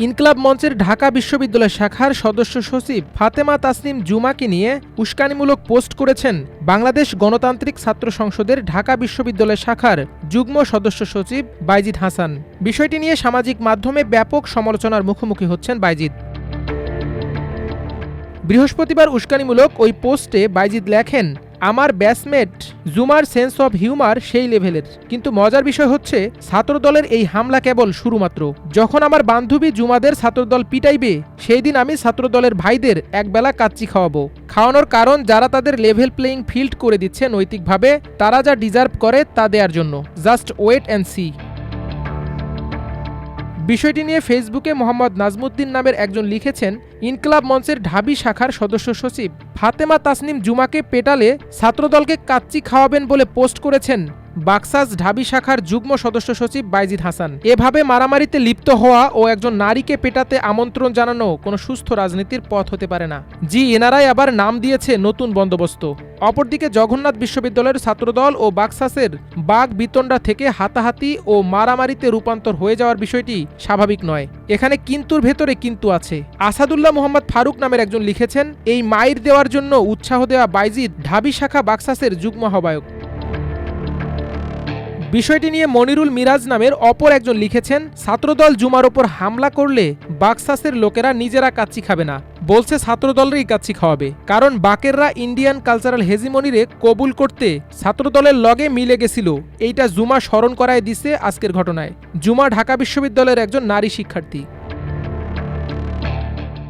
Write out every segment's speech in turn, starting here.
ইনকিলাব মঞ্চের ঢাকা বিশ্ববিদ্যালয় শাখার সদস্য সচিব ফাতেমা তাসনিম জুমাকে নিয়ে উস্কানিমূলক পোস্ট করেছেন বাংলাদেশ গণতান্ত্রিক ছাত্র সংসদের ঢাকা বিশ্ববিদ্যালয় শাখার যুগ্ম সদস্য সচিব বাইজিদ হাসান। বিষয়টি নিয়ে সামাজিক মাধ্যমে ব্যাপক সমালোচনার মুখোমুখি হচ্ছেন বাইজিদ। বৃহস্পতিবার উস্কানিমূলক ওই পোস্টে বাইজিদ লেখেন, আমার ব্যাচমেট জুমার সেন্স অব হিউমার সেই লেভেলের, কিন্তু মজার বিষয় হচ্ছে ছাত্রদলের এই হামলা কেবল শুরুমাত্র। যখন আমার বান্ধবী জুমাদের ছাত্রদল পিটাইবে সেই দিন আমি ছাত্রদলের ভাইদের একবেলা কাচ্চি খাওয়াবো। খাওয়ানোর কারণ যারা তাদের লেভেল প্লেয়িং ফিল্ড করে দিচ্ছে নৈতিকভাবে, তারা যা ডিজার্ভ করে তা দেওয়ার জন্য। Just wait and see. বিষয়টি নিয়ে ফেসবুকে মোহাম্মদ নাজমুদ্দিন নামের একজন লিখেছেন, ইনকিলাব মঞ্চের ঢাবি শাখার সদস্য সচিব ফাতেমা তাসনিম জুমাকে পেটালে ছাত্রদলকে কাচ্চি খাওয়াবেন বলে পোস্ট করেছেন বাকসাস ঢাবি শাখার যুগ্ম সদস্য সচিব বাইজিদ হাসান। এভাবে মারামারিতে লিপ্ত হওয়া ও একজন নারীকে পেটাতে আমন্ত্রণ জানানো কোনো সুস্থ রাজনীতির পথ হতে পারে না। এনারাই আবার নাম দিয়েছে নতুন বন্দোবস্ত। অপরদিকে জগন্নাথ বিশ্ববিদ্যালয়ের ছাত্রদল ও বাকসাসের বাঘ বিতণ্ডা থেকে হাতাহাতি ও মারামারিতে রূপান্তর হয়ে যাওয়ার বিষয়টি স্বাভাবিক নয়। এখানে কিন্তুর ভেতরে কিন্তু আছে। আসাদুল্লাহ মোহাম্মদ ফারুক নামের একজন লিখেছেন, এই মাইর দেওয়ার জন্য উৎসাহ দেওয়া বাইজিদ ঢাবি শাখা বাকসাসের যুগ্ম আহ্বায়ক। বিষয়টি নিয়ে মনিরুল মিরাজ নামের অপর একজন লিখেছেন, ছাত্রদল জুমার ওপর হামলা করলে বাকসাসের লোকেরা নিজেরা কাচ্চি খাবে না, বলছে ছাত্রদলেরই কাচ্চি খাওয়াবে। কারণ বাকেররা ইন্ডিয়ান কালচারাল হেজিমনিরে কবুল করতে ছাত্রদলের লগে মিলে গেছিল। এইটা জুমা স্মরণ করায় দিছে আজকের ঘটনায়। জুমা ঢাকা বিশ্ববিদ্যালয়ের একজন নারী শিক্ষার্থী।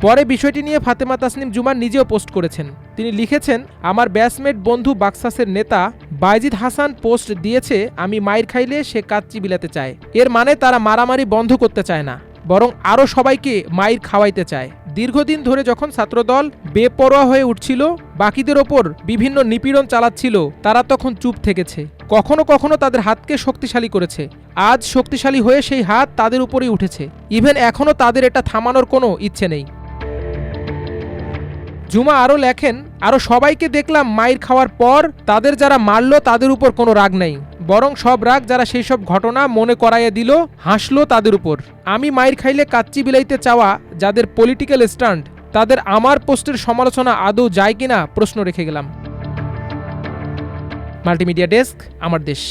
পরে বিষয়টি নিয়ে ফাতেমা তাসনিম জুমা নিজেও পোস্ট করেছেন। তিনি লিখেছেন, আমার ব্যাচমেট বন্ধু বাকসাসের নেতা বাইজিদ হাসান পোস্ট দিয়েছে, আমি মাইর খাইলে সে কাচ্চি বিলাতে চায়। এর মানে তারা মারামারি বন্ধ করতে চায় না, বরং আরও সবাইকে মাইর খাওয়াইতে চায়। দীর্ঘদিন ধরে যখন ছাত্রদল বেপরোয়া হয়ে উঠছিল, বাকিদের ওপর বিভিন্ন নিপীড়ন চালাচ্ছিল, তারা তখন চুপ থেকেছে। কখনো কখনো তাদের হাতকে শক্তিশালী করেছে। আজ শক্তিশালী হয়ে সেই হাত তাদের উপরেই উঠেছে। ইভেন এখনও তাদের এটা থামানোর কোনো ইচ্ছে নেই। জুমা আরও লেখেন, আরও সবাইকে দেখলাম মাইর খাওয়ার পর তাদের যারা মারল তাদের উপর কোনো রাগ নেই, বরং সব রাগ যারা সেই সব ঘটনা মনে করাইয়ে দিল, হাসলো তাদের উপর। আমি মাইর খাইলে কাচ্চি বিলাইতে চাওয়া যাদের পলিটিক্যাল স্ট্যান্ড, তাদের আমার পোস্টের সমালোচনা আদৌ যায় কিনা প্রশ্ন রেখে গেলাম। মাল্টিমিডিয়া ডেস্ক, আমার দেশ।